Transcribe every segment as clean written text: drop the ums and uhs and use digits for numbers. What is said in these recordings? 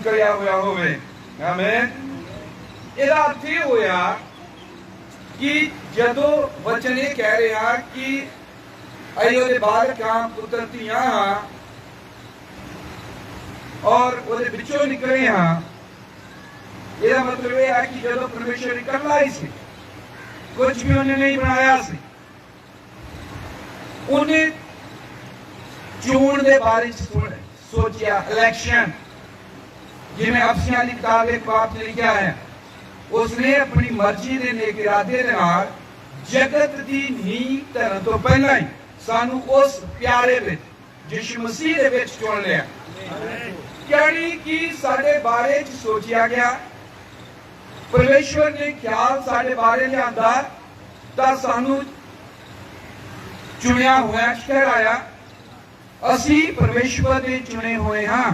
करिया हुआ होवे। आमीन। ਇਹਦਾ अर्थ ये होया कि जदों वचन ये कह रहा कि अयो दे बालक पुत्र धियां और ਉਹਦੇ ਵਿੱਚੋਂ ਨਿਕਲੇ ਹਾਂ। ਇਹਦਾ मतलब ये है कि जदों परमेश्वर इकल्ला ही सी, कुछ भी उन्हें नहीं बनाया सी, उन्हें चुन दे बारे सोचिया। इलेक्शन जिवें अफसियां की किताब एक बाप ने लिखा है, उसने अपनी मर्जी के नेक इरादे दे नाल जगत की नींह धरन तो पहला ही सानू उस प्यारे विच यीशु मसीह दे विच चुन लिया। यानी कि साडे बारे च सोचिया गया, परमेश्वर ने ख्याल साडे बारे लिआंदा तां सानू चुनिया हुआ ठहराया। असी परमेश्वर दे चुने हुए हाँ।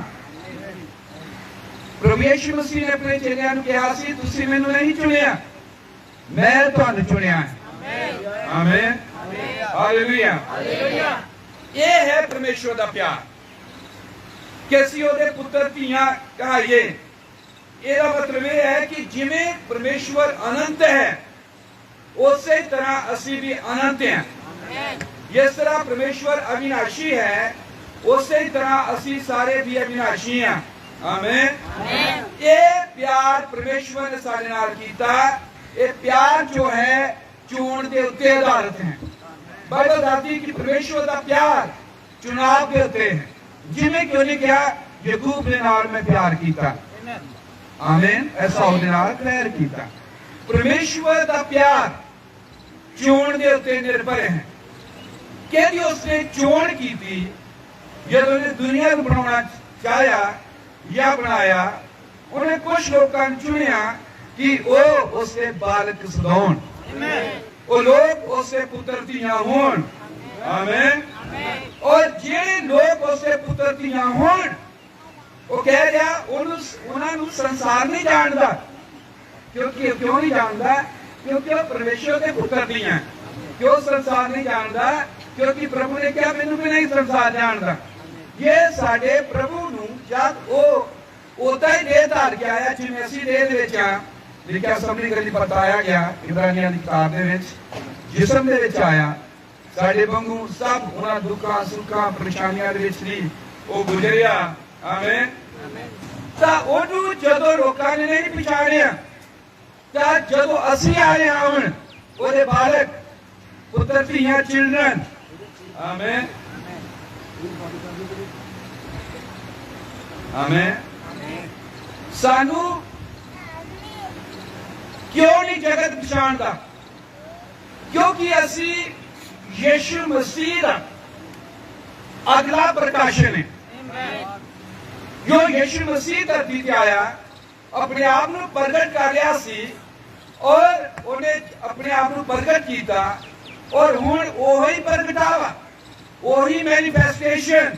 प्रभु यीशु मसीह ने अपने चेलियां नूं कहा सी, तुसीं मैनूं नहीं चुनिया, मैं तुहानूं चुनिया है। आमीन। हालेलुया। ये है परमेश्वर दा प्यार कि असीं उहदे पुत्र धीआं कहाइए। ਇਹਦਾ मतलब यह है कि जिवें परमेश्वर अनंत है उस तरह असी भी अनंत हैं। जिस तरह परमेश्वर अविनाशी है उस तरह असी सारे भी अविनाशी हैं। आमीन। ये प्यार परमेश्वर ने साडे नाल कीता। ये प्यार जो है चुन के उत्ते आधारित है। बाइबल दसदी कि परमेश्वर का प्यार चुनाव के उत्ते है। जिवें कि उन्हें कहा याकूब दे नाल मैं प्यार कीता। आमीन। ऐसा उहदे नाल प्यार कीता। परमेश्वर का प्यार चुन के उत्ते निर्भर है कि उसने चोण की थी। जब उन्हें दुनिया को बनाना चाहा या बनाया, उन्हें कुछ लोगों ने चुनिया कि वो उसके बालक सदाउण, वो लोग उसके पुत्र धीआं होण। आमीन। और जिहड़े लोग उसके पुत्र धीआं होण, वो कह रहा उन्होंने संसार नहीं जानता। क्योंकि क्यों नहीं जानता? क्योंकि वो परमेश्वर के पुत्र धीआं। क्यों संसार नहीं जानता? क्योंकि प्रभु ने कहा मैनू भी नहीं संसार जानता। ये साडे प्रभु नूं जद वो उदा ही देह धार के आया जिवें असीं देह दे विच आ, लिखिया सबनी गल्ली बताया गया इब्रानियां दी किताब दे विच, जिस्म दे विच आया। साडे वांगू सब उन्हां दुखां सुखां परेशानियां दे विच ही वो गुजरिया। आमीन। तां ओनू जदों लोकां ने नहीं पछाणिया, तां जदों असीं आए हुण ओहदे बालक पुत्र धीआं चिल्ड्रन। आमीन। आमीन। सानू क्यों नहीं जगत पछाणदा? क्योंकि असी यीशु मसीह दा अगला प्रकाशन है। जो यीशु मसीह धरती ते आया, अपने आप नूं प्रगट कर लिया सी और उन्हें अपने आप नूं प्रगट किया और हुण ओही प्रगटावा, ओही मैनिफेस्टेशन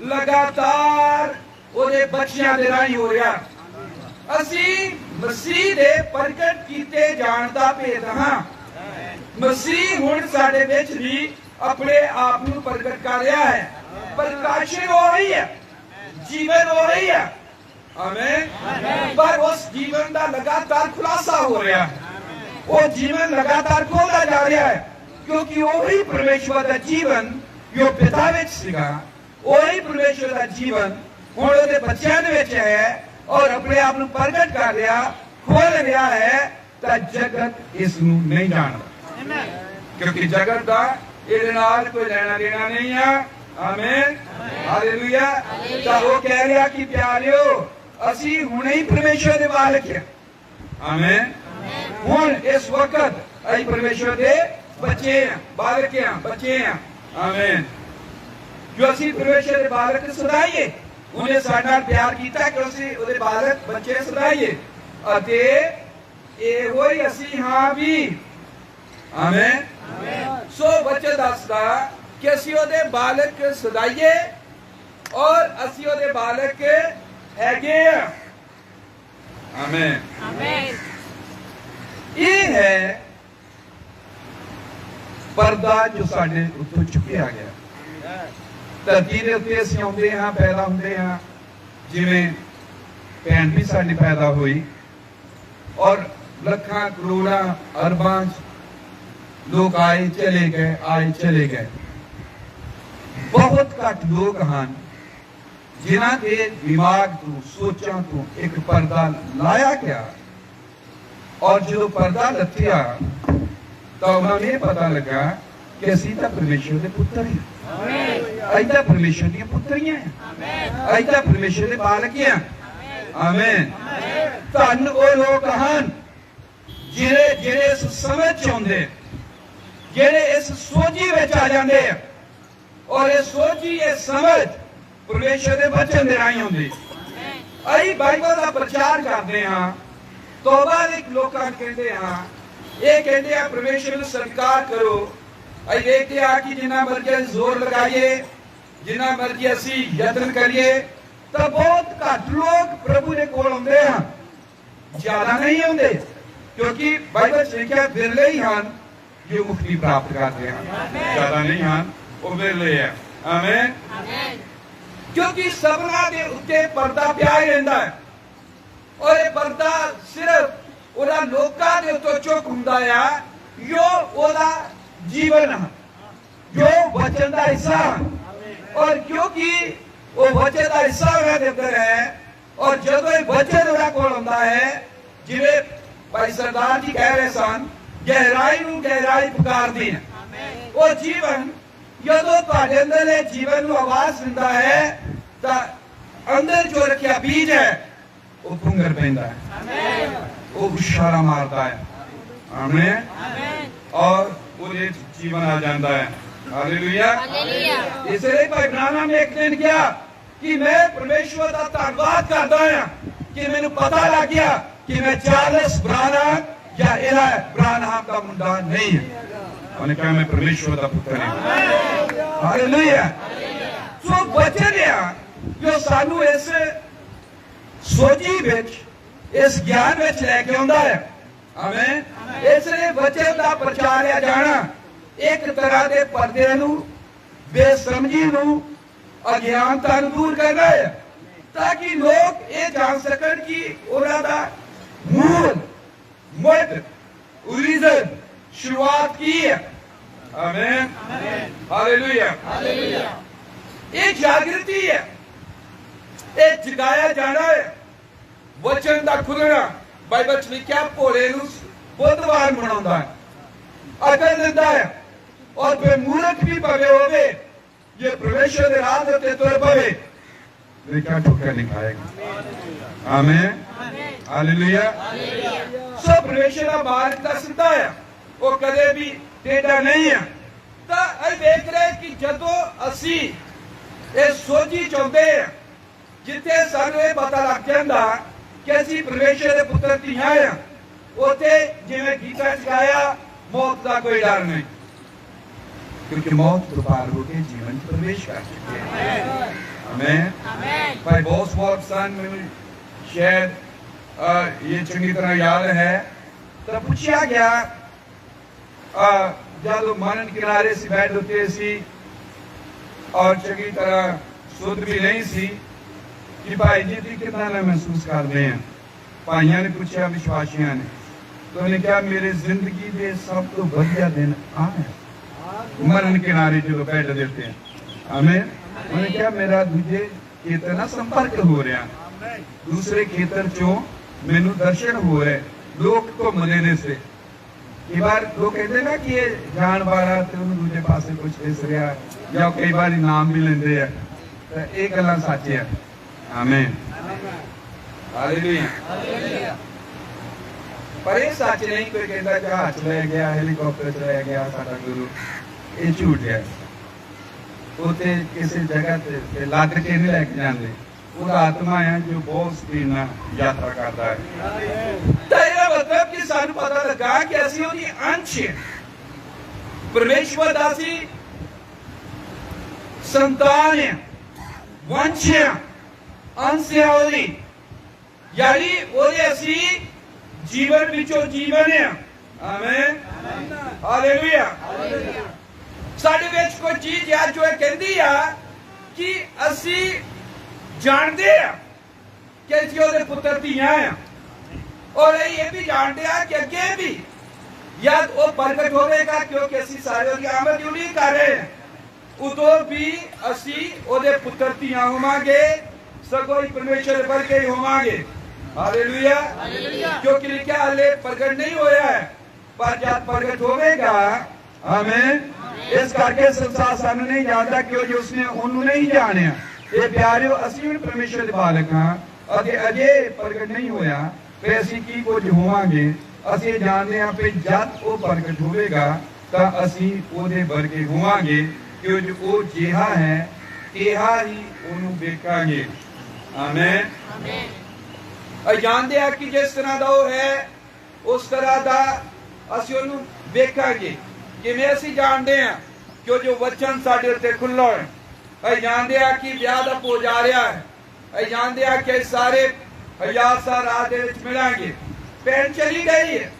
लगातार ओहदे बच्चियां दे राही हो रहा। असी मसीह दे प्रगट कीते जाण दा भेद हां। मसीह हुण साडे विच भी अपने आप नूं प्रगट कर रहा है। प्रकाशन हो रही है, जीवन हो रही है। आमीन। पर उस जीवन का लगातार खुलासा हो रहा है। वो जीवन लगातार खोलता जा रहा है क्योंकि वही परमेश्वर का जीवन जो पिता विच सीगा, वही परमेश्वर का जीवन हुण उहदे बच्चों दे विच है और अपने आप नूं प्रगट कर रहा, खोल रहा है। तां जगत इस नूं नहीं जानदा क्योंकि जगत का इहदे नाल कोई लेना देना नहीं है। आमीन। हालेलुया। तां वो कह रहा कि प्यारिओ असी हुणे ही परमेश्वर दे बालक हैं। आमीन। हुण इस वक्त असीं परमेश्वर दे बच्चे हैं, बालक हैं, बच्चे हैं। आमीन। जो असी परमेश्वर दे बालक सदाइए, उन्हें साडे नाल प्यार कीता कि असी उहदे बालक बच्चे सदाइए अते इहो ही असी हां भी। आमीन। सो बच्चे दसदा कि असी उहदे बालक सदाइए और असी उहदे बालक हैगे। आमीन। आमीन। ये है पर्दा जो साडे उत्तों चुकिया गया। धरती के उत्ते असीं आउंदे हां, पैदा हुंदे हां, जिवें भैन भी साडी पैदा हुई और लखां करोड़ां अरबां लोग आए चले गए। बहुत घट लोग हैं जिन्हां दे दिमाग तो सोचां तो एक पर्दा लाया गया और जो पर्दा लथिया तो उन्होंने ये पता लगा कि असीं तां परमेश्वर दे पुत्तर हैं, असीं तां परमेश्वर दीयां पुत्तरियां हैं, असीं तां परमेश्वर दे बालक हैं। आमीन। धन वो लोग हैं जिहड़े इस समझ च आउंदे, जिहड़े इस सोझी विच आ जांदे और ये सोझी ये समझ परमेश्वर दे वचन दे राहीं आउंदी। असीं बाइबल दा प्रचार करदे हां, तौबा दे लोकां कहंदे हां, ये कहते हैं परमेश्वर को स्वीकार करो। असीं देखते हैं कि जिन्ना मर्जी जोर लगाइए, जिन्ना मर्जी असीं यत्न करिए, तो बहुत घट लोग प्रभु के कोल आउंदे हैं, ज्यादा नहीं आउंदे, क्योंकि बाइबल च लिखिया बिरले ही हैं जो मुक्ति प्राप्त करते हैं, ज्यादा नहीं हैं, वो बिरले है। आमीन। क्योंकि सबना के उत्ते पर्दा पिया ही रहिंदा है और ये पर्दा सिर्फ ओदा लोकां दे उत्ते चुक हुंदा है, जो ओदा जीवन है, जो वचन का हिस्सा है। और क्योंकि वो वचन का हिस्सा उन्हें अंदर है और जब ये वचन उन्हें कोल आउंदा है, जिवें भाई सरदार जी कह रहे सन, गहराई नूं गहराई पुकारदी है। वो जीवन जदों तुहाडे अंदर ये जीवन नूं आवाज दिंदा है तां अंदर जो रखिया बीज है वो पुंगर पैंदा है, वो उछाला मारता है। आमीन। और पूरे जीवन आ जाता है। हालेलुया। इसलिए भाई ब्रानम ने एक दिन किया कि मैं परमेश्वर का धन्यवाद करता हूं कि मैंने पता लग गया कि मैं चार्ल्स ब्रानम या एला ब्रानम का मुंडा नहीं है, उन्हें कहा मैं परमेश्वर का पुत्र हूं। हालेलुया। सो वचन है जो सानू इस सोची विच, इस ज्ञान विच लेके आउंदा है। आमीन। इसलिए वचन का प्रचार जाना एक तरह के पर्दे नूं, बेसमझी नूं, अज्ञानता नूं दूर करना है, ताकि लोग ये जान सकन कि उन्हां दा मूल मुद ओरिजिन शुरुआत की है। आमीन। हालेलुया। ये जागृति है, ये जगाया जाना है। वचन का खुलना बाइबल च लिखिया भोले नूं बुधवार मनाउंदा है, अकल दिंदा है और फिर मूर्ख भी पवे होवे ये परमेश्वर के राह ते तुर पवे लेकिन ठोकर नहीं खाएगा। आमीन। हालेलुया। सो परमेश्वर का मार्ग का सीधा है, वो कदे भी टेढ़ा नहीं है। तो असीं देख रहे कि जदों असीं ये सोची चाहते हैं, जिथे सानू ये पता लग जाता कि असीं परमेश्वर के पुत्र धीआं हैं, उथे जिवें गीता च गाया मौत का कोई डर नहीं, क्योंकि मौत तो पार होकर जीवन प्रवेश कर चुके हैं। आमीन। भाई बहुत मौत सन, शायद ये चंगी तरह याद है। तो पूछा गया जब मरण किनारे से बैठ होते सी और चंगी तरह शुद्ध भी नहीं सी कि भाई जी तुम कितना महसूस करते हैं। भाइयों ने पूछा, विश्वासियों ने, तो उन्हें कहा मेरे जिंदगी के सब तो बढ़िया दिन आ है मरण किनारे जो बैठ देते हैं। आमीन। उन्हें कहा मेरा दूजे खेतर ना संपर्क हो रहा, दूसरे खेतर चो मैनू दर्शन हो रहे, लोग घूमने ने से कई बार लोग कहते ना कि ये जान वाला तो दूजे पासे कुछ दिस रहा, या कई बार इनाम भी लेंदे है, तो ये गल्लां सच है। आमीन। हालेलुया। पर ये सच नहीं कोई कहता जहाज ले गया, हेलीकॉप्टर चला गया साडा गुरु, ये झूठ है। उते किसी जगह ते लाद के नहीं लेके जाते, वो आत्मा है जो बहुत स्पीड में यात्रा करता है। तो ये मतलब कि सानू पता लगा कि असीं उहदी अंश है, परमेश्वर दा असीं संतान है, वंश है, अंश है उहदी, यानी उहदे असीं जीवन विचों जीवन है। आमीन। हालेलुया। साडे विच कोई चीज है जो कहती है कि असीं जानते हैं कि असीं उहदे पुत्तर धीआं आ और ये भी जानते हैं कि अगे भी याद वो प्रगट होगा क्योंकि असीं सारे उहदी आमद दी उम्मीद कर रहे हैं उदों भी असीं उहदे पुत्तर धीआं होवांगे सगों ही परमेश्वर दे वर्गे ही होवांगे हालेलुया क्योंकि लिखा हाले प्रगट नहीं होया है पर जब प्रगट होगा आमीन इस करके संसार सानू नहीं जानता क्योंकि उसने उन्होंने नहीं जानिया ये प्यारियो असीं भी परमेश्वर दे बालक हां अजे अजे प्रगट नहीं होया फिर असीं की कुछ होवांगे असीं जानते हैं कि जब वो प्रगट होगा तो असीं उहदे वर्गे होवांगे क्योंकि वो जिहा है इहा ही उन्होंने वेखांगे आमीन जानते हैं कि जिस तरह का वो है उस तरह का असीं उन्होंने वेखांगे किवें असीं जानते हैं कि जो वचन साडे उत्ते खुल्ला है असीं जानते हैं कि ब्याह दा भोज आ रहा है असीं जानते हैं कि सारे हजार साल रात दे विच मिलांगे भैन चली गई है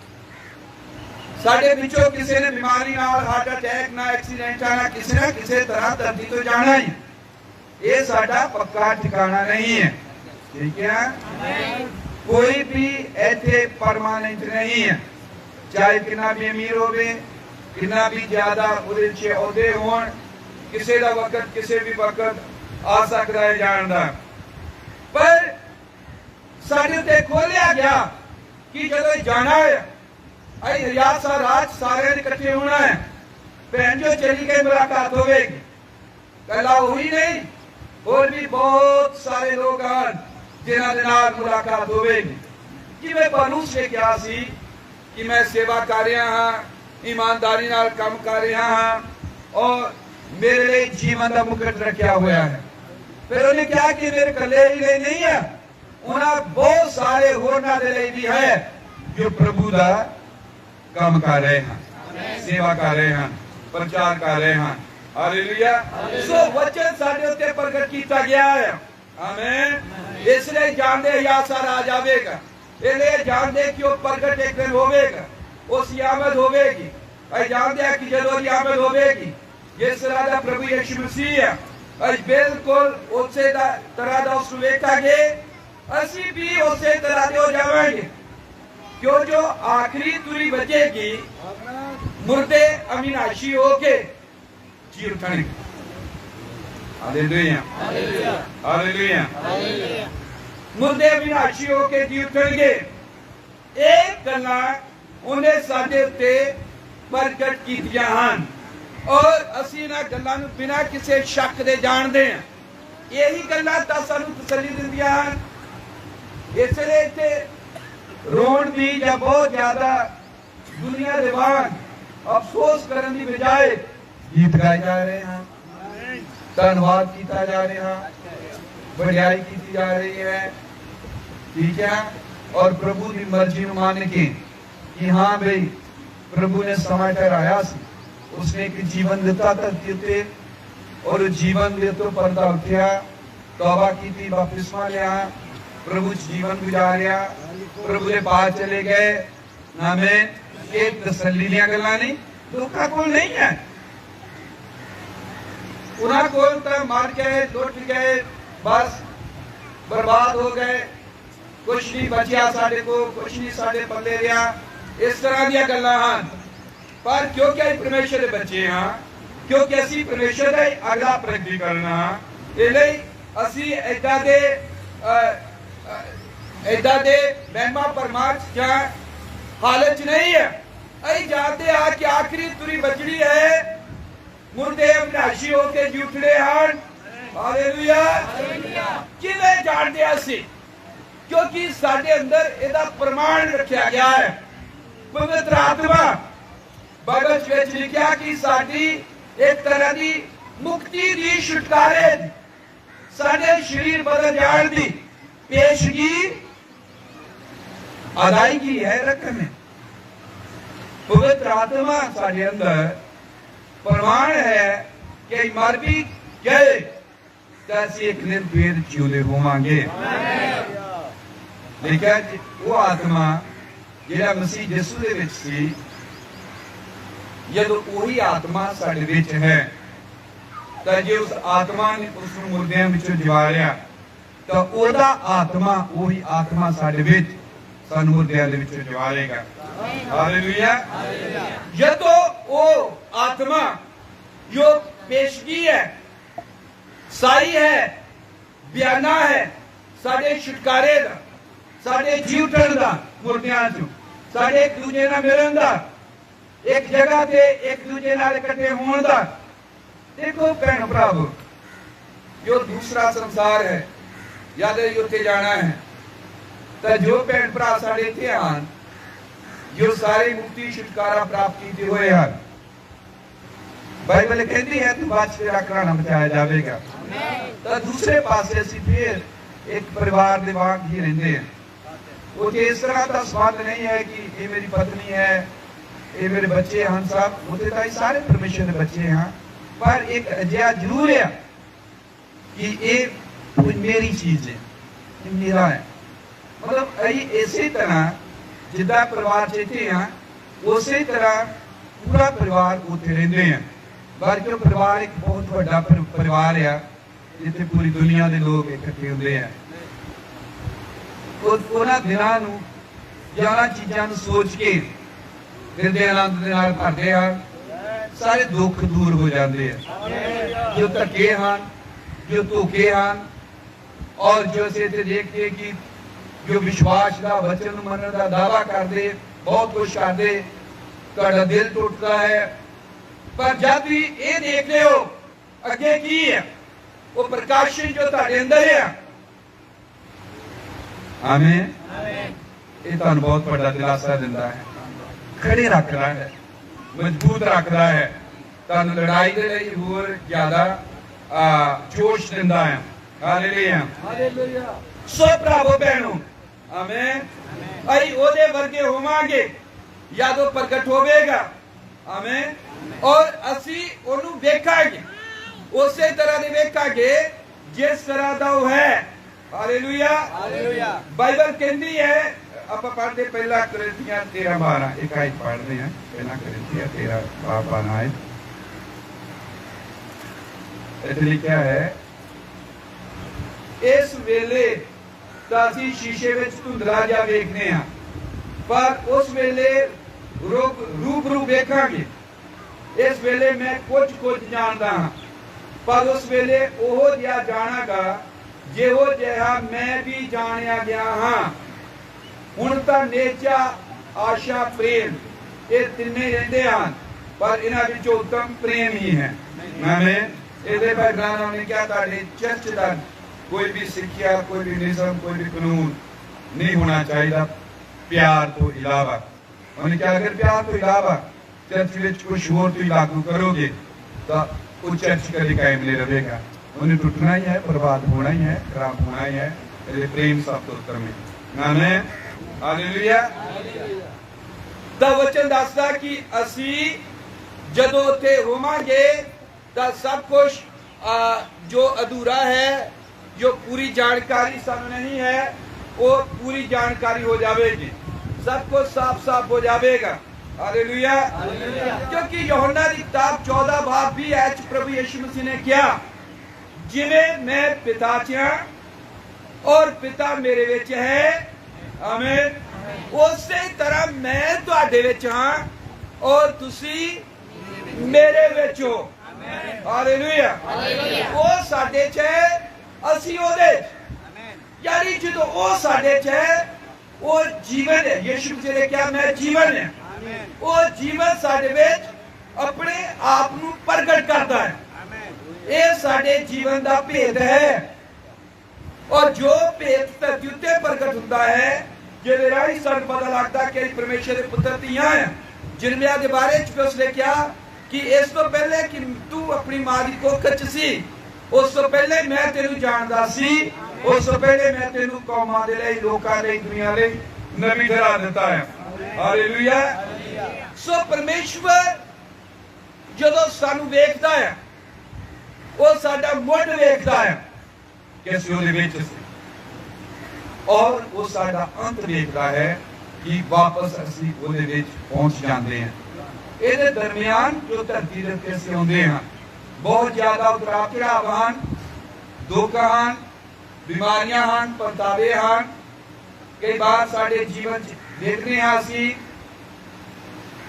साडे विचों किसी ने बीमारी नाल हार्ट अटैक ना एक्सीडेंट ना किसी तरह धरती तो जाना ही ये साडा पक्का ठिकाना नहीं है ठीक है कोई भी ऐसे परमानेंट नहीं है चाहे कितना भी अमीर होवे कितना भी ज्यादा उहदे च अहुदे होण किसी दा वक्त किसी भी वक्त आ सकता है जानदा पर साडे ते खोलिया गया कि जदों जाना है अई हजार साल रात सारे इकट्ठे होना है भैन जो चली गई मुलाकात होगी कला हुई नहीं और भी बहुत सारे लोग हैं जिन्हां दे नाल मुलाकात होगी जिवें पौलुस ने कहा सी कि मैं सेवा कर रहा हाँ ईमानदारी नाल काम कर रहा हाँ और मेरे लिए जीवन का मुकुट रखा हुआ है फिर उन्हें कहा कि मेरे कले ही लिए नहीं है उन्हें बहुत सारे होरना दे लिए भी है जो प्रभु का काम कर रहे हैं सेवा कर रहे हैं प्रचार कर रहे हैं हालेलुया सो वचन साडे उत्ते प्रगट किया गया है आमीन इसलिए जानते हजार साल आ जाएगा इसलिए जानते कि वो प्रगट एक दिन होगा उसकी आमद होगी अस जानते हैं कि जदों की आमद होगी जिस तरह का प्रभु यीशु मसीह है अस बिल्कुल उस तरह का उसको वेखांगे असीं भी उस तरह के हो जाएंगे क्यों जो आखिरी तुरी बचेगी मुर्दे अविनाशी होके जी उठणगे हालेलुया हालेलुया मुर्दे अविनाशी होके जी उठणगे एक गल्लां उन्हें साडे उत्ते प्रगट कीतियां हन और असीं इन्हां गल्लां नूं बिना किसी शक दे जानदे हां यही गल्लां तां सानूं तसल्ली दिंदियां हन इसलिए इत्थे रोण दी या बहुत ज्यादा दुनिया दे वांग अफसोस करने की बजाय गीत गाए जा रहे हैं धन्यवाद किया जा रहा बढ़ियाई की जा रही है ठीक है और प्रभु की मर्जी में मान के कि हाँ भाई प्रभु ने समय ठहराया उसने एक जीवन दिता धरती उत्ते और जीवन दे तो पर्दा उठा तौबा की बपतिस्मा लिया प्रभु जीवन गुजारिया प्रभु के पास चले गए हमें एक तसल्ली दियां गल्लां नहीं लोकां कोल नहीं है उन्हां कोल तां मर गए लुट गए बस बर्बाद हो गए कुछ नहीं बचिया साडे को कुछ नहीं साडे पल्ले रहा इस तरह दी गल्लां हन पर क्योंकि असीं परमेश्वर दे बच्चे हां क्योंकि असीं परमेश्वर दा अगला प्रगट करना इसलिए असीं ऐदा दे महिमा परमार्थ या हालत नहीं है असीं जानते हैं कि आखिरी तुरी बचड़ी है मुर्दे अविनाशी होके जी उठड़े हन हालेलुया किवें जानते असीं क्योंकि साडे अंदर इहदा प्रमाण रखा गया है पवित्र आत्मा बाइबल विच लिखिया कि साडी एक तरह की मुक्ति दी छुटकारे साडे शरीर बदल जाण दी पेशगी अदायगी है रकम है पवित्र आत्मा साडे अंदर प्रमाण है कि मर भी गए तो असीं एक दिन फिर जिउंदे होवांगे देखिए वो आत्मा जिहड़ा मसीह यीशु दे विच सी जदों वही आत्मा साडे विच है तो जे उस आत्मा ने उस मुर्दियां विचों जिवारिया तो ओदा आत्मा वही आत्मा साडे विच सानू मुर्दियां दे विच जवालेगा। हालेलुया। जदों वो आत्मा जो पेशगी है, साई है, बयाना है साडे छुटकारे दा, साडे जी उठण दा, मुर्दियां चों साडे एक दूजे नाल मिलन दा, एक जगह ते एक दूजे नाल इकट्ठे होण दा। देखो भैन भरावो, जो दूसरा संसार है याद है उत्थे जाना है, तो जो भैन भरा साडे इत्थे आन जो सारे मुक्ति छुटकारा प्राप्त कीते हुए हैं, बाइबल कहती है तू बाच तेरा कराना बचाया जाएगा। तो दूसरे पासे असीं फिर एक परिवार दे वांग ही रहंदे हैं। वो इस तरह का संबंध नहीं है कि ये मेरी पत्नी है, ये मेरे बच्चे हैं, सब होते तो सारे परमेश्वर के बच्चे हैं, पर एक अजिहा जरूर है कि ये मेरी चीज है, ये मेरा है। मतलब इसी तरह जिदा परिवार चेते हैं उसी तरह पूरा परिवार उत्थे रहिंदे हैं। बल्कि परिवार एक बहुत बड़ा परिवार है जिथे पूरी दुनिया के लोग इकट्ठे होंदे हैं। उन्हां दिनां नूं जां उन्हां चीज़ां नूं सोच के दिल दे आनंद दे नाल भरदे हैं, सारे दुख दूर हो जाते हैं। जो धक्के हैं, जो धोखे हैं, और जो असीं इत्थे देखदे कि जो विश्वास का वचन मनण का दावा करते, बहुत कुछ करते, तुहाडा दिल टुटता है। पर जब भी ये देखते हो अगे की है, वो प्रकाशन जो तुहाडे अंदर है, आमीन, ये तुहानू बहुत बड़ा दिलासा दिंदा है, खड़े रखदा है, मजबूत रखदा है, तुहानू लड़ाई दे लई होर ज्यादा जोश दिंदा है। Hallelujah, hallelujah. सो भरावो भैणों, आमीन, अई ओदे वर्गे होवांगे या तो प्रगट होवेगा, आमीन, और असी ओनू वेखांगे उसे तरह दे वेखांगे जिस तरह दा वो है। Hallelujah, hallelujah. बाइबल कहती है, आप पढ़ते पहला कुरिन्थियां 13:12, एक आयत पढ़ते हैं, पहला कुरिन्थियां 13:12 आयत। इत्थे लिखा है, इस वेले तां असीं शीशे विच धुंधला जिहा वेखदे हां, पर उस वेले रूबरू वेखांगे। इस वेले मैं कुछ जानदा हां, पर उस वेले ओहो जिहा जाणांगा जिहो जिहा मैं भी जाणिया गया हां। हुण तां नेचा, आशा, प्रेम ये तिन्ने रहिंदे हन, पर इन्हां विचों उत्तम प्रेम ही है। आमीन। इहदे बैकग्राउंड ने क्या तुहाडे चर्च दा कोई भी सिक्ख्या, कोई भी निज़म, कोई भी कानून नहीं होना चाहिए प्यार तो इलावा। उन्होंने क्या, अगर प्यार तो इलावा चर्च में कुछ और तो लागू करोगे तो वो चर्च कभी कायम नहीं रहेगा, उन्हें टूटना ही है, बर्बाद होना ही है, खराब होना ही है। प्रेम सब तो उत्तर में। आमीन, हालेलुया। दा वचन दसदा कि असी जदों उत्थे होवांगे तां सब कुछ जो अधूरा है, जो पूरी जानकारी सानू नहीं है, वो पूरी जानकारी हो जाएगी, सब कुछ साफ साफ हो जाएगा। हालेलुया, क्योंकि यूहन्ना की किताब 14:20 प्रभु यीशु मसीह ने किया, जिवें मैं पिता च हां और पिता मेरे विच है, आमीन, उसे तरह मैं तुहाडे विच हां और तुसी मेरे विच हो। हालेलुया, वो साडे च है, असी ओदे। यानी जो वो साडे च है, वो जीवन है। यीशु मसीह ने क्या, मैं जीवन है, वो जीवन साडे विच अपने आप नू प्रगट करता है। ये साडे जीवन का भेद है, और जो भेद धरती उत्ते प्रगट होता है, जिहदे राही सानू पता लगता कि परमेश्वर के पुत्र धीआं हैं। जिरमिया के बारे च उसने क्या कि इस तो पहले कि तू अपनी मां की कोख च सी, उस तो पहले मैं तेनू जानदा सी, उस तो पहले मैं तेनू कौमां दे लई, लोकां लई, दुनिया लई नबी ठहरा दिता है। हालेलुया। सो परमेश्वर जदों सानू वेखदा है, वो साडा मुंड वेखदा है कि असीं उहदे विच सी, और वो साडा अंत वेखदा है कि वापस असीं उहदे विच पहुंच जांदे हैं। इहदे दरमियान जो धरती दे उत्ते असीं आउंदे हां, बहुत ज्यादा उतराव चढ़ाव हन, दुख हन, बीमारियां हैं, परतावे हैं, कई बार साडे जीवन देखने असी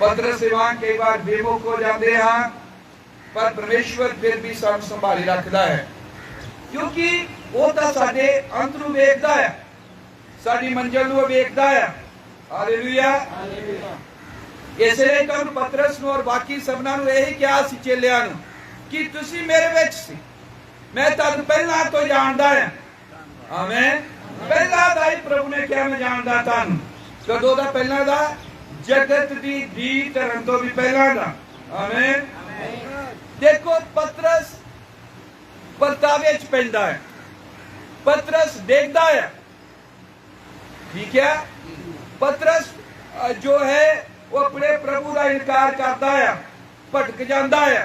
पतरस वांग कई बार बेमुख हो जाते हैं, पर परमेश्वर फिर भी सानू संभाली रखता है, क्योंकि वो तो साडे अंत नूं वेखदा है, साडी मंजिल नूं वेखदा है। हालेलुया। इसलिए तुहानू पतरस नूं और बाकी सबना नूं यही कहा सी चेलियां नूं कि तुसी मेरे विच सी, मैं तुहानू पहला तो जानदा है। आमीन। पहला दा ही प्रभु ने कहा मैं जानदा तुहानू, कदों दा? पहला दा, जगत दी रीत धरन तो भी पहला दा। आमीन। देखो पतरस परतावे च पैंदा है, पतरस देखदा है, ठीक है। पतरस जो है वो अपने प्रभु का इनकार करता है, भटक जाता है,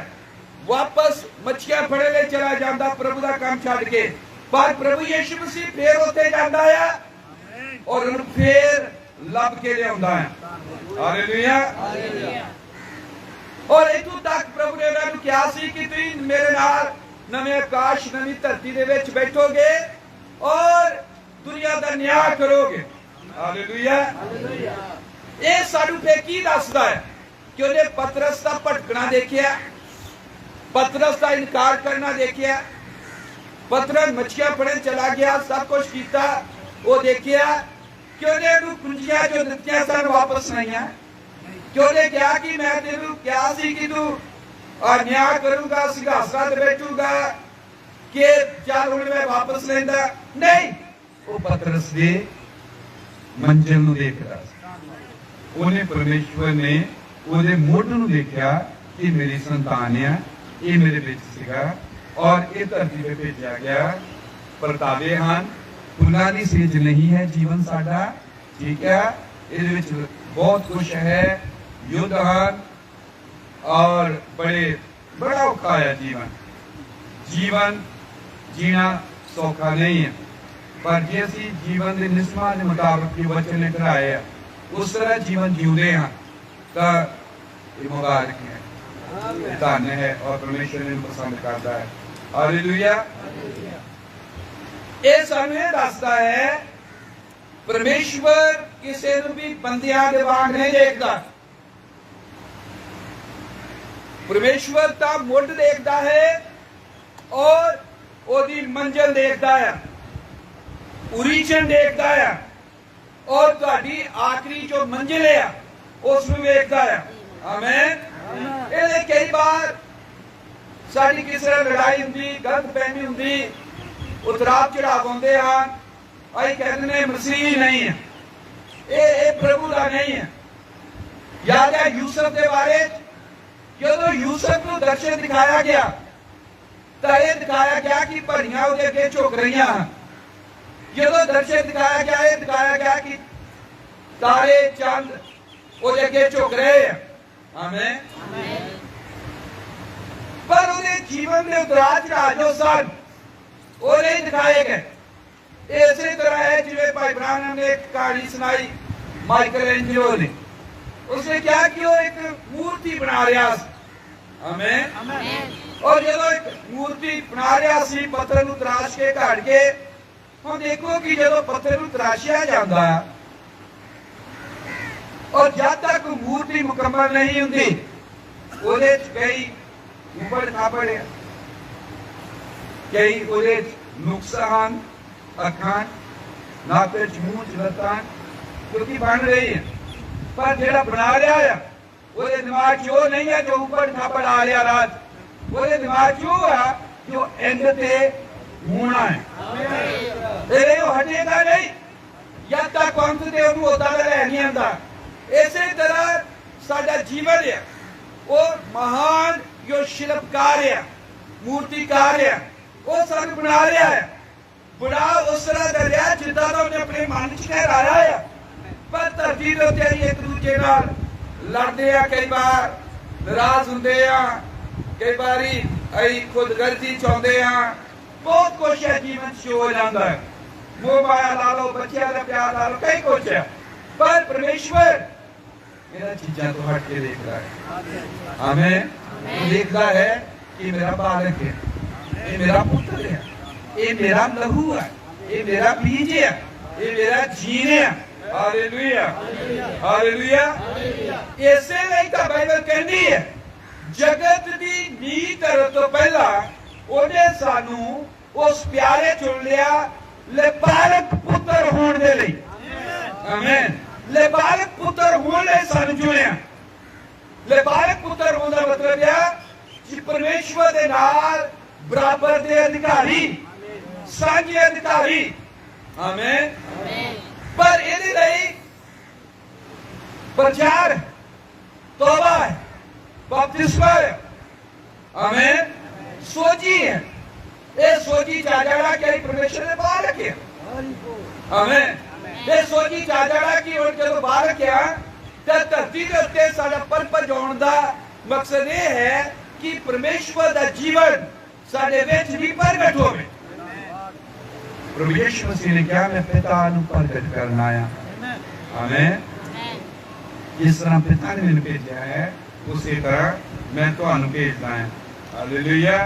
वापस मछियां फड़े ले चला जाता प्रभु का काम छड़ के, पर प्रभु यीशु मसीह फिर उत्ते जाता है और उन्हें फिर लब के लिया है। हालेलुया। और इतों तक प्रभु ने उन्हें कहा सी कि तुम मेरे नाल नवे आकाश नवी धरती दे विच बैठोगे और दुनिया का न्याय करोगे। हालेलुया। ये सानू फिर की दसदा है कि उन्हें पतरस का भटकना देखिया, पतरस का इनकार करना देखिया, पतरस मछियां फड़न चला गया, सब कुछ किया, वो देखिया कि उन्हें कुंजियां जो दित्तियां सन वापस नहीं है, कि उन्हें कहा कि मैं तेनू क्या सी कि तू न्याय करूंगा, सिंहासन पे बैठूंगा, कि चल हुण मैं वापस लेंदा नहीं। वो पतरस दे मंजिल नूं देख रहा सी, उन्हें परमेश्वर ने उहदे मुंह नूं देखिया कि मेरी संतान है, ये मेरे विच सीगा और ये धरती पे भेजा गया। परतावे हैं, फुल्लां दी सेज नहीं है जीवन साडा, ठीक है। इहदे विच बहुत कुछ है, युद्ध हैं और बड़ा औखा है जीवन। जीवन जीना सौखा नहीं है, पर जे असीं जीवन के नियमां के मुताबिक वचन ने कराए है उस तरह जीवन जीउंदे हैं तो ये मुबारक है, धन्य है और परमेश्वर इन्हें पसंद करता है। हालेलुया। ये सानू ये दसदा है परमेश्वर किसी नूं भी बंदियां दे वांग नहीं देखता, परमेश्वर ता मुड़ देखता है और ओदी मंजिल देखता है, ओरिजिन देखता है और तुहाडी आखिरी जो मंजिल है उसनूं देखता है। आमीन। ये कई बार साडी किसी लड़ाई हुंदी, गलतफहमी हुंदी, उतराव चढ़ाव आउंदे हैं, असीं कहते हैं मसीह नहीं है, ये प्रभु का नहीं है। याद है यूसुफ के बारे, जदों यूसुफ को दर्शन दिखाया गया तो यह दिखाया गया कि भड़ियां उसके अगे झुक रही हैं, जदों दर्शन दिखाया गया यह दिखाया गया कि तारे चंद उसके अगे झुक रहे हैं। आमीन। पर उसके जीवन में उतराव चढ़ाव जो सन वो नहीं दिखाए गए। इसी तरह है जिवें भाई ब्राह्मण ने एक कहानी सुनाई, माइकल एंजेलो ने, उसने क्या कि वो एक मूर्ति बना रहा सी। आमीन। और जब एक मूर्ति बना रहा सी पत्थर नूं तराश के घड़ के, हम देखो कि जब पत्थर नूं तराशिया जाता और जब तक मूर्ति मुकम्मल नहीं होती ਉਹਦੇ ਚ कई उबड़ खाबड़ है, कई ਉਹਦੇ नुक्स हैं, अखां नक च मूंह च लत्तां क्योंकि बन रही है, पर जेड़ा बना रहा है ਉਹਦੇ दिमाग च वो नहीं है जो उबड़ खाबड़ आ रहा रात, ਉਹਦੇ दिमाग च वो है जो एंड ते होना है। ये वो हटेगा नहीं जब तक अंत ते ਉਹਨੂੰ उदा दा रह नहीं आंदा। इसी तरह साडा जीवन है वो महान जो शिल्पकार है, मूर्तिकार है, वो सानू बना रहा है, बड़ा उस तरह का रहा जिदा तो उन्हें अपने मन च ठहराया है, पर धरती के उत्ते एक दूजे नाल लड़ते हैं, कई बार नाराज होंदे हैं, कई बारी असीं खुदगर्जी चाहते हैं, बहुत कुछ है जीवन च हो जाता है, मोह माया ला लो, बच्चों का प्यार ला लो, कई कुछ है, पर परमेश्वर मेरा चीजा तो हट के देख रहा है। हमें देखता है कि मेरा बालक है, ये मेरा पुत्र है, ये मेरा लहू है, ये मेरा बीज है, ये मेरा जीन है। Hallelujah, hallelujah. इसे नहीं तो बाइबल कहती है जगत दी नींह धरन तो पहला उन्हें सानू उस प्यारे चुन लिया लेबालक पुत्र होने दे लई। आमीन। लेबालक पुत्र होने सानू चुनिया। लेबालक पुत्र होने का मतलब है कि परमेश्वर दे नाल बराबर दे अधिकारी, साझे अधिकारी। आमीन। पर इहदे लई प्रचार, तौबा, बपतिस्मा, आमीन, सोची है। ये सोची चाचा कि परमेश्वर ने बाहर रखे। आमीन। ये सोची चाचा कि और जब बाहर रखा तो धरती के उत्ते साडा परपज होने का मकसद ये है कि परमेश्वर का जीवन साडे विच भी प्रगट होवे। प्रभु यीशु मसीह ने कहा मैं पिता नूं प्रगट करना आया। आमीन। जिस तरह पिता ने मैंने भेजा है उसी तरह मैं तुहानू भेजदा है। हालेलुया,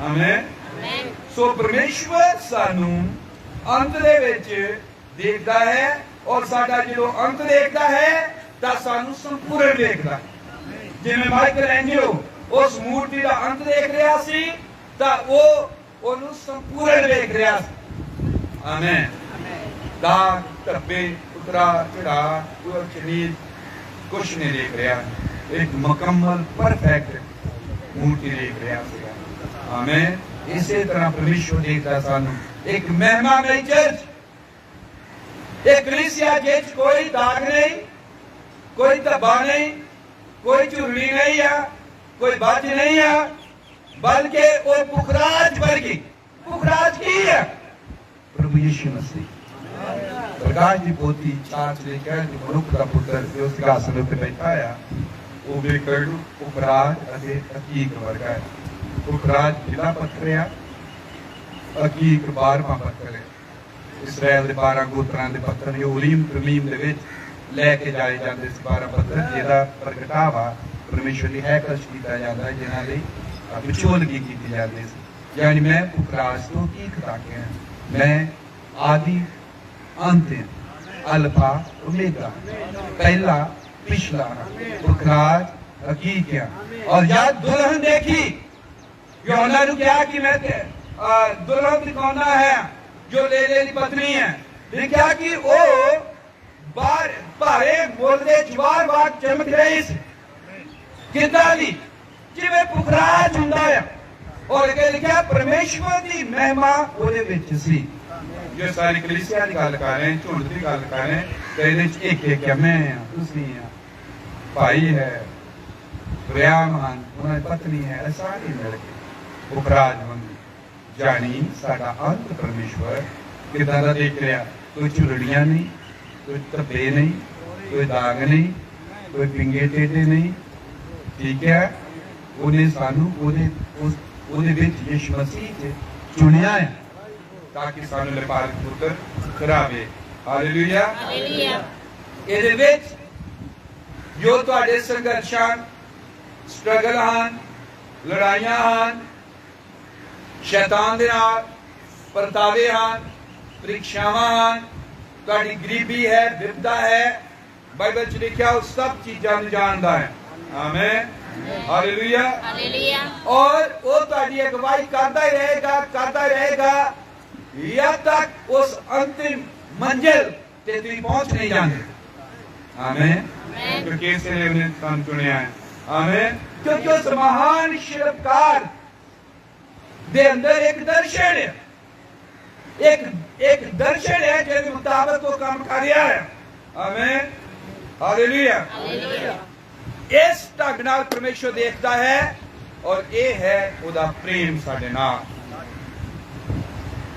आमीन। सो परमेश्वर सानू अंत दे विच देखदा है और साडा जो अंत देखदा है तां सानू संपूर्ण देखदा। जिवें माइकल एंजेलो उस मूर्ति का अंत देख रहा सी तां वो ओनू संपूर्ण देख रहा सी। आमीन। दाग, धब्बे, उतरा चढ़ाव और शरीर कुछ नहीं देख रहा, एक मुकम्मल परफेक्ट मूर्ति देख रहा है। आमीन। इसी तरह परमेश्वर देखता सानू एक महिमामय चर्च, एक कलीसिया जिस कोई दाग नहीं, कोई धब्बा नहीं, कोई झुर्री नहीं है, कोई बज नहीं है, बल्कि वो पुखराज वर्गी। पुखराज की है प्रभु यीशु मसीह। प्रकाश की पोती चाच लेकर मनुख का पुत्र जो सिंहासन पर बैठा है वो बेकड़ पुखराज अते अकीक वर्गा है। पुखराज पहला पत्थर है, अकीक 12वां पत्थर है। इसराइल के 12 गोत्रां दे पत्थर ने उरीम तुमीम दे विच लेके जाए जाते 12 पत्थर जिहदा प्रगटावा परमेश्वर की हैकल कीता जाता है, जिन्हां लई विचोलगी की जाती है। यानी मैं पुखराज तो अकीक तक है, मैं आदि अंत है, अल्फा ओमेगा, पहला पिछला, पुखराज हकीक है। और याद दुल्हन देखी यूहन्ना ने कहा कि मैं दुल्हन दिखाना है जो ले लेनी पत्नी है, ने कहा कि वो बार भारे मोल दे जवार वाग चमक रही सी किदां दी जिवें पुखराज हुंदा है। और अगे लिखा परमेश्वर की महिमा ओदे विच सी। जो सारी कलीसिया की गल कर रहे हैं, झुंड की गल कर रहे हैं, तो ये एक एक है, मैं हाँ, तुसीं हाँ, भाई है, ब्रह्मान, उन्होंने पत्नी है, सारी मिल के पुखराज होंगे। जानी साडा अंत परमेश्वर किदां दा देख रहा, कोई झुरड़ियां नहीं, कोई धब्बे नहीं, कोई दाग नहीं, कोई पिंगे टेढ़े नहीं। ठीक है, उन्हें सानू ओदे विच यीशु मसीह च चुनिया है ताकि सानू लेबालक पुत्र करावे। Hallelujah, hallelujah. इहदे विच जो तुहाडे संघर्षां, स्ट्रगल हन, लड़ाइयां हन, शैतान दे नाल परतावे हन, परीक्षावां हन, तुहाडी गरीबी है, विपदा है, बाइबल च लिखिया उस सब चीज़ां नूं जानदा है। आमीन, हालेलुया, हालेलुया। और वो तुहाडी अगवाई करता ही रहेगा जब तक उस अंतिम मंजिल ते तुसीं पहुंच नहीं जाते। आमीन। क्योंकि इसलिए उन्हें सानू चुनिया है। आमीन। क्योंकि उस महान शिल्पकार दे अंदर एक दर्शन है, एक दर्शन है जिसके मुताबिक वो काम कर रहा है। आमीन, हालेलुया, हालेलुया। इस ढंग नाल परमेश्वर देखता है और ये है उदा प्रेम साडे नाल।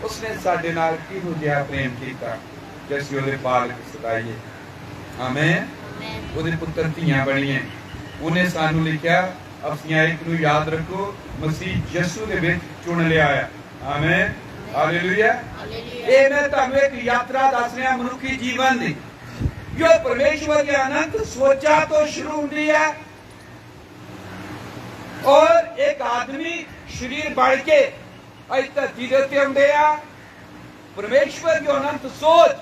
उसने साडे नाल किहो जिहा प्रेम कीता कि असीं उहदे बालक सदाईए। आमीन। उहदे पुत्र धीआं बणीए। उन्हें सानू लिखिया अपनी एक नूं याद रखो, मसीह यीशु दे विच चुन लिया है। आमीन, हालेलुया। ये मैं तुहानू एक यात्रा दस रहा मनुखी जीवन दी, जो परमेश्वर की अनंत सोचा तो शुरू होती है और एक आदमी शरीर बढ़ के इस धरती के उत्ते आउंदे आ परमेश्वर की अनंत सोच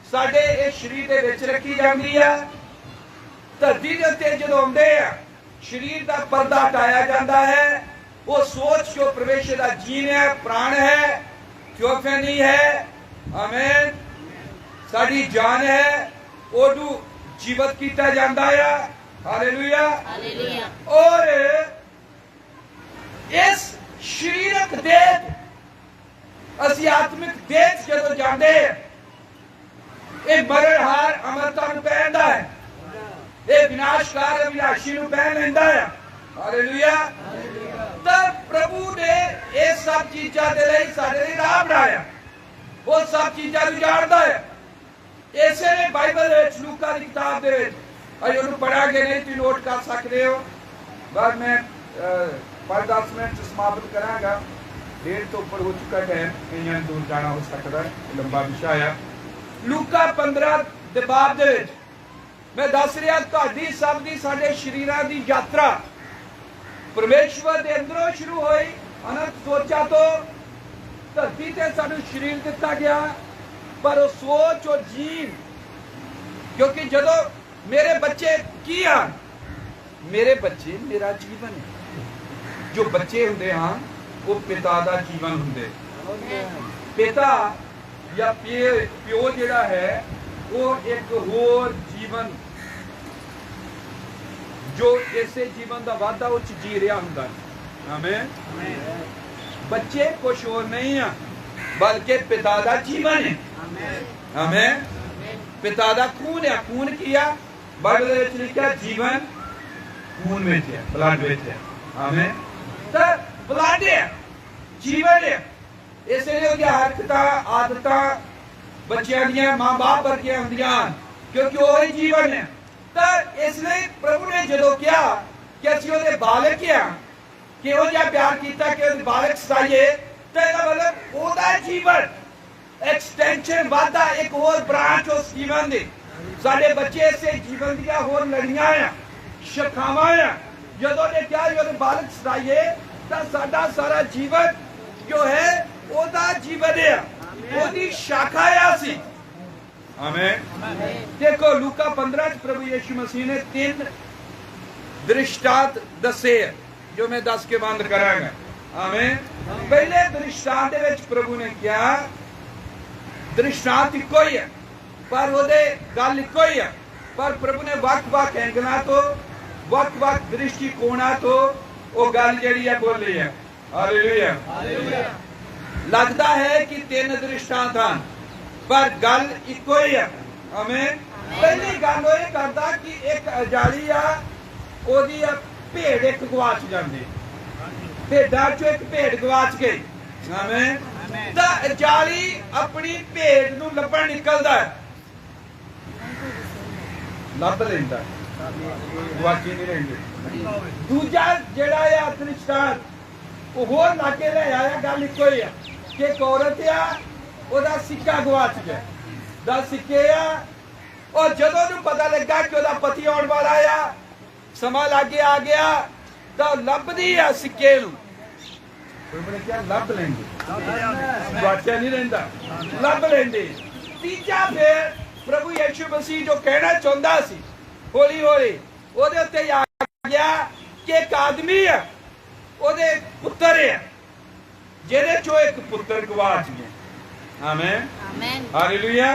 साडे इस शरीर दे विच रखी जाती है। धरती के उत्ते जदों आउंदे आ शरीर का पर्दा हटाया जाता है। वो सोच जो परमेश्वर का जीन है, प्राण है, थियोफैनी है, आमीन, साडी जान है, ओनू जीवित किया जाता है। हालेलुया। और इस शरीरक देह असी आत्मिक देह जदों जाते ये मरणहार अमरता नूं पहनदा है, ये विनाशकार अविनाशी नूं पहन लैंदा है। हालेलुया। तब प्रभु ने ये सब चीज़ां दे लई साडे लई राह बनाया, वो सब चीज़ां नूं जाणदा है। इसे ने बाइबल विच लूका दी किताब दे विच अजे उहनूं पढ़ांगे नहीं, तुसीं नोट कर सकदे हो। बस मैं 5-10 मिनट समाप्त करांगा, 1:30 तो ऊपर हो चुका टाइम, कईयां दूर जाना हो सकता है, लंबा विषय है। लूका 15 दे बाब दे विच मैं दस रहा तुहाडी सब दी साडे शरीरां दी यात्रा परमेश्वर दे अंदरों शुरू हुई। अनंत सोचा तो धरती ते सानू शरीर दिता गया, पर वो सोच और जीन, क्योंकि जदों मेरे बच्चे की आ, मेरे बच्चे मेरा जीवन है। जो बच्चे हुंदे हां वो पिता दा जीवन हुंदे। पिता या प्यो जिहड़ा है वो एक होर जीवन जो इसे जीवन का वादा उस जी रहा हुंदा। आमीन। बच्चे कुछ और नहीं है बल्कि पिता का जीवन है। आमीन। पिता का खून है। खून किया बाइबल में लिखा जीवन खून में है, ब्लड में है। आमीन। तो ब्लड है, जीवन है। इसलिए उसकी हरकतां आदतां बच्चों दियां मां बाप वर्गियां हुंदियां, क्योंकि वही जीवन है। तो इसलिए प्रभु ने जो कहा कि असं वो बालक हाँ, किहो जिहा प्यार किया कि बालक सताइए, तो इसका मतलब ओदा जीवन एक्सटेंशन वादा एक और ब्रांच उस जीवन की। साडे बच्चे इसे जीवन दियां होर लड़ियां आ, शाखावां आ। जदों ने कहा जो बालक सताइए तो साडा सारा जीवन जो है ओदा जीवन है, ओदी शाखा है सी। आमीन। देखो लूका 15 प्रभु यीशु मसीह ने 3 दृष्टांत दसे जो मैं 10 के बंद करांगा। आमीन। पहले दृष्टांत विच प्रभु ने कहा दृष्टांत इको ही है, पर ओदे गल इको ही है, पर प्रभु ने वक-वक एंगलां तो वक-वक दृष्टिकोणां तो वो गल जिहड़ी है बोली है। हालेलुया। लगता है कि 3 दृष्टांत हैं, पर गल इको ही है। आमीन। पहली गल ये करता कि एक अजाली आ, ओदी भेड़ एक गवाच जाती, भेड़ां चों एक भेड़ गवाच गई। आमीन। तो अजाली अपनी भेड़ नूं लभण निकलदा है, लभ लैंदा, गवाची नहीं रहिंदी। दूजा जिहड़ा आ दृष्टांत वो होर लागे ले आया, गल इको ही है कि एक औरत आ, ओदा सिक्का गवाच गया, 10 सिक्के आ, और जदों नूं पता लगा कि ओदा पति आउण वाला आ, समा लागे आ गया, तो लभदी आ सिक्के नूं। क्या लभ लेंगे, गवाचा नहीं रहिंदा, लभ लेंदे। तीजा फिर प्रभु यीशु मसीह जो कहना चाहता सी हौली हौली ओदे उत्ते आ गया कि एक आदमी है, ओदे पुत्र है, जेदे चो एक पुत्र गवाच गया। आमीन। हालेलुया।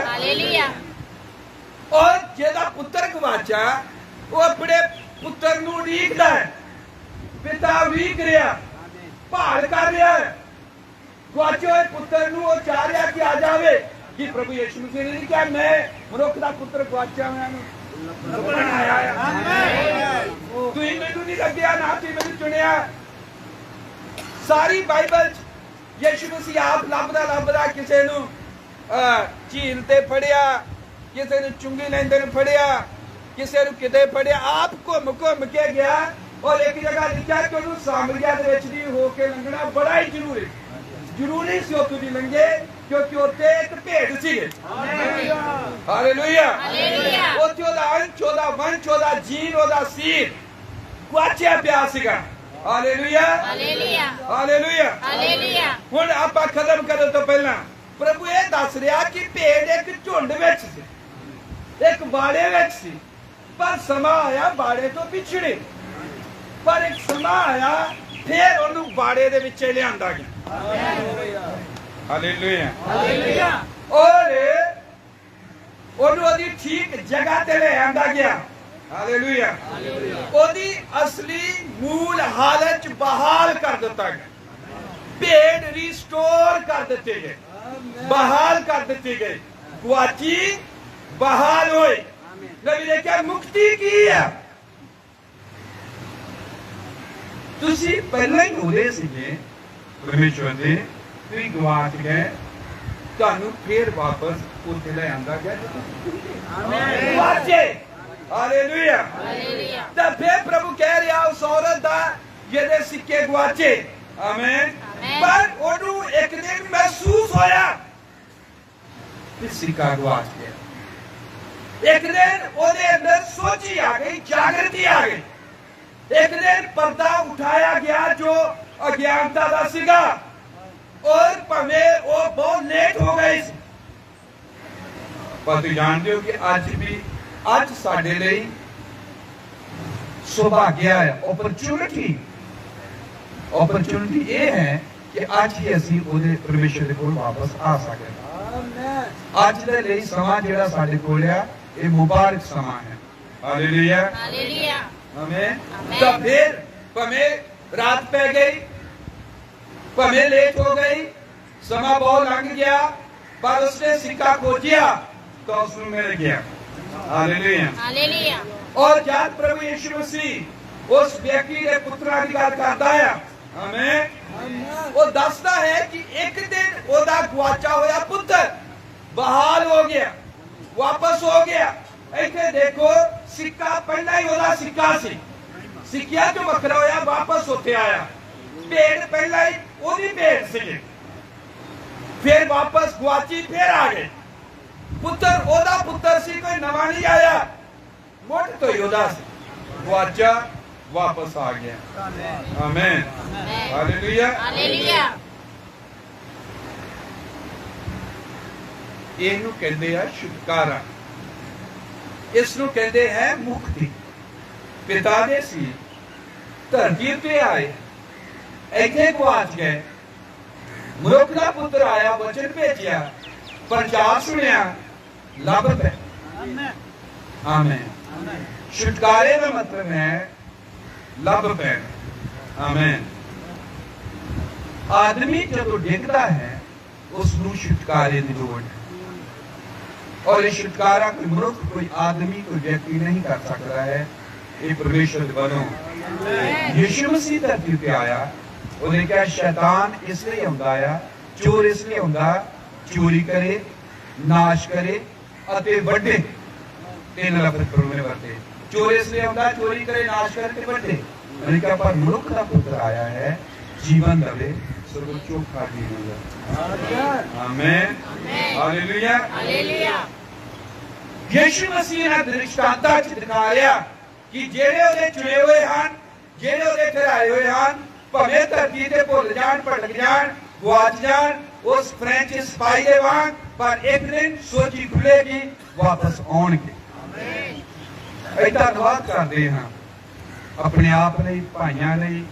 और जेदा पुत्र गवाचा वो अपने पुत्र नूं उड़ीकदा है, पिता उड़ीक रहा, भाल कर रहा है, गवाचे हुए पुत्र नूं वो चाह रहा कि आ जावे। कि प्रभु यीशु मसीह ने कहा मैं मनुख दा पुत्र गवाचा मैं आया है, तुसीं मैनूं नहीं लग्गिया ना तुसीं मैनूं चुनिया। सारी बाइबल यीशु मसीह आप लभदा किसी नूं झील ते फड़िया, किसी नूं चुंगी लैंदे नूं फड़िया, किसी नूं किते फड़िया, आप घुम घुम के गया। और एक जगह लिखा कि उन्होंने सामरिया दे विच दी होके लंघना बड़ा ही जरूरी सी उत्थों दी लंघे, क्योंकि उत्थे एक भेड़ सी। हालेलुया। उत्थे ओदा अंश, ओदा वंश, ओदा जीन, ओदा सीर गवाचिया पिया सीगा। हालेलुया। हालेलुया। हुण आपां खत्म करन तो पहला प्रभु ये दस रहा कि भेड़ एक झुंड विच सी, एक बाड़े विच सी, पर समा आया बाड़े तो पिछड़े, पर एक समा आया फिर उन्होंने बाड़े दे विच लिआंदा गया। Hallelujah, hallelujah. और उन्होंने ठीक जगह ते ले आंदा गया। हालेलुया, ओदी असली मूल हालत बहाल कर दिता गया। भेड़ रिस्टोर कर दिते गए, बहाल कर दिते गए, गुआची बहाल होए। नबी ने क्या मुक्ति की है? तुसी पहले ही होदे सीगे परमेश्वर दे, तुसी गवाच गए, तुहानू फिर वापस उत्थे ले आंदा गया। आमीन, गुआचे। Hallelujah, hallelujah. तो फिर प्रभु कह रहा उस औरत दा ये सिक्के गुआचे। आमीन। पर ओनू एक दिन महसूस होया कि सिक्का गुआच गया। एक दिन ओदे अंदर सोची आ गई, जागृति आ गई। एक दिन पर्दा उठाया गया जो अज्ञानता दा सीगा, और भावें वो बहुत लेट हो गई। पर तुम जानते हो कि आज भी आज साडे लई सौभाग्य है, अपॉर्चुनिटी ये है कि आज ही असी ओदे परमेश्वर दे कोल वापस आ सकते हैं। आज दे लई समा जेड़ा साडे कोल है ये मुबारक समा है। हालेलुया, हालेलुया, आमीन। तो फिर भावें रात पै गई, भावें लेट हो गई, समा बहुत लंघ गया, पर उसने सिक्का खोजिया तो उसमें मिल गया। Hallelujah, hallelujah. और जब प्रभु यीशु मसीह उस व्यक्ति के पुत्रा की गल करता है, आमीन, वो दसदा है कि एक दिन ओदा गुआचा होया पुत्र बहाल हो गया, वापस हो गया। ऐसे देखो सिक्का पहला ही ओदा सिक्का सी, सिक्किया जो वखरा होया वापस होते आया। भेड़ पहला ही ओदी भेड़ सी, फिर वापस गुआची फिर आ गए। पुत्र ओदा पुत्र सी, कोई नवा नहीं आया, मुठ तो योदा सी, गुआचा वापस आ गया। आमीन, हालेलुया, हालेलुया। ਇਹਨੂੰ ਕਹਿੰਦੇ ਆ ਛੁਟਕਾਰਾ, ਇਸ ਨੂੰ ਕਹਿੰਦੇ ਹੈ ਮੁਕਤੀ। ਪਿਤਾ ਦੇ ਸੀ ਧਰਤੀ ਤੇ ਆਏ, ਇੱਥੇ ਗੁਆਚ ਗਏ। ਮਨੁੱਖ ਦਾ ਪੁੱਤਰ ਆਇਆ, ਵਚਨ ਭੇਜਿਆ, ਪ੍ਰਚਾਰ ਸੁਣਿਆ, ਲੱਭ ਪਏ। ਆਮੀਨ। छुटकारे का मतलब है लभ पैना। आमीन। आदमी जब डिगता है उसनू छुटकारे की लोड़ है, और ये छुटकारा कोई मनुष्य, कोई आदमी, कोई व्यक्ति नहीं कर सकता है, ये परमेश्वर वालों। यीशु मसीह धरती पे आया, उन्हें क्या शैतान इसलिए आंदा आया, चोर इसलिए आंदा चोरी करे, नाश करे अते वड्डे। तीन लफ्ज प्रभु वरते, चोर इसलिए आंदा चोरी करे, नाश करे ते वड्डे। उन्हें क्या पर मनुष्य का पुत्र आया है जीवन दवे, सगों चोखा जीवन दवे। आमीन, हालेलुया, हालेलुया। यीशु मसीह ने दृष्टांतां च दिखाया कि जेड़े उहदे चुने हुए हन, जेड़े उहदे ठहराए हुए हन, भावें धरती ते भुल जाण, भटक जाण, गुआच जाण, उस फ्रेंच सिपाही दे वांग, पर एक दिन सोची खुलेगी, वापस आउणगे। ਅਸੀਂ ਧੰਨਵਾਦ ਕਰਦੇ ਹਾਂ ਆਪਣੇ ਆਪ ਲਈ, ਭਾਈਆਂ ਲਈ,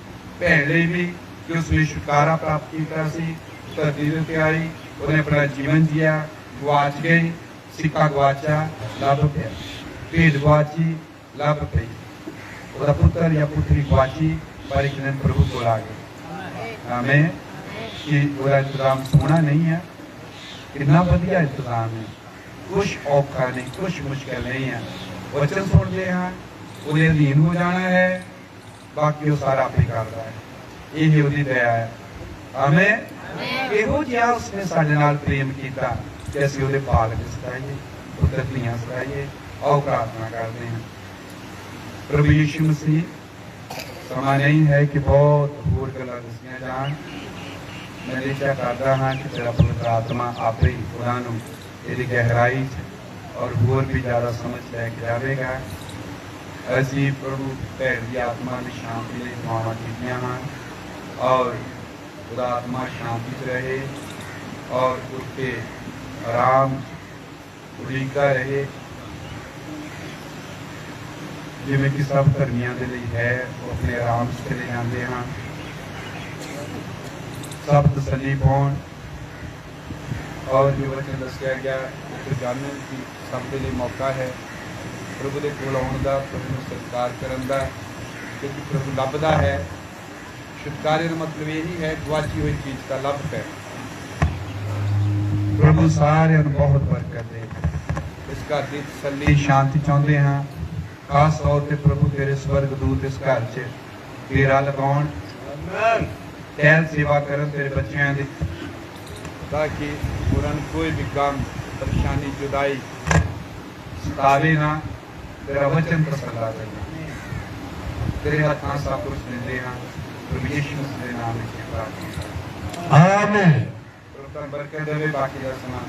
ਭੈਣ ਲਈ ਵੀ, ਕਿ ਉਸਨੇ ਛੁਟਕਾਰਾ ਪ੍ਰਾਪਤ ਕੀਤਾ ਸੀ। ਧਰਤੀ ਦੇ ਉੱਤੇ ਆਈ, ਉਹਨੇ ਆਪਣਾ ਜੀਵਨ ਜੀਆ, ਗੁਆਚ ਗਈ, ਸਿੱਕਾ ਗੁਆਚਾ, ਲੱਭ ਪਿਆ, ਭੇਡ ਗੁਆਚੀ, ਲੱਭ ਪਈ, ਉਹਦਾ ਪੁੱਤਰ ਜਾਂ ਪੁੱਤਰੀ ਗੁਆਚੀ, ਪਰ ਇੱਕ ਦਿਨ ਪ੍ਰਭੂ ਕੋਲ ਆ ਗਏ। ਆਮੀਨ। ਕਿ ਉਹਦਾ ਇੰਤਜ਼ਾਮ ਸੋਹਣਾ ਨਹੀਂ ਹੈ, ਕਿੰਨਾ ਵਧੀਆ ਇੰਤਜ਼ਾਮ ਹੈ, ਕੁਛ ਔਖਾ ਨਹੀਂ, ਕੁਛ ਮੁਸ਼ਕਿਲ ਨਹੀਂ ਹੈ। वचन सुनते हैं, ਉਹਦੇ ਅਧੀਨ ਹੋ ਜਾਣਾ ਹੈ, ਬਾਕੀ ਉਹ ਸਾਰਾ ਆਪੇ ਕਰਦਾ ਹੈ। ਇਹ ਉਹਦੀ ਦਇਆ ਹੈ। ਆਮੀਨ। ਇਹੋ ਜਿਹਾ ਉਸਨੇ ਸਾਡੇ ਨਾਲ ਪ੍ਰੇਮ ਕੀਤਾ ਕਿ ਅਸੀਂ ਉਹਦੇ ਪਾਲਕ ਸਤਾਈਏ, ਪੁੱਤਰ ਧੀਆਂ ਸਤਾਈਏ। ਆਓ ਪ੍ਰਾਰਥਨਾ ਕਰਦੇ ਹਾਂ। ਪ੍ਰਭੂ ਯੀਸ਼ੂ ਮਸੀਹ, ਸਮਾਂ ਨਹੀਂ ਹੈ ਕਿ ਬਹੁਤ ਹੋਰ ਗੱਲਾਂ ਦੱਸੀਆਂ ਜਾਣ। ਮੈਂ ਨਿਸ਼ਚਾ ਕਰਦਾ ਹਾਂ ਕਿ ਤੇਰਾ ਪਵਿੱਤਰ ਆਤਮਾ ਆਪੇ ਹੀ ਉਹਨਾਂ ਨੂੰ ਇਹਦੀ ਗਹਿਰਾਈ और होर भी ज्यादा समझ लैके जाएगा। असी प्रभु भैन की आत्मा की शांति लिए दुआवां कीतियां हैं, और खुदा आत्मा शांति च रहे, और उसके आराम उड़ीका रहे जिमें कि सब धर्मियों के लिए है वो अपने आराम से चले जाते हैं सब तसली पाउन और जो वचन दसिया गया तो जानने की सब के लिए मौका है प्रभु के कोल आने का प्रभु को सत्कार करने का क्योंकि प्रभु लभदा है छुटकारे का मतलब यही है गुआची हुई चीज का लभ है प्रभु सारे बहुत बरकत दे इस घर की तसली शांति चाहते हैं खास तौर पर प्रभु तेरे स्वर्गदूत इस घर च डेरा लगाउण टहल सेवा करन तेरे बच्चों की ताकि उन्हें कोई भी गम परेशानी जुदाई सतावे ना तेरा वचन तसल्ला करे तेरे हाथों सब कुछ देते हैं प्रभु यीशु मसीह के नाम में प्रार्थना आमीन प्रभु बरकत देवे बाकी का समान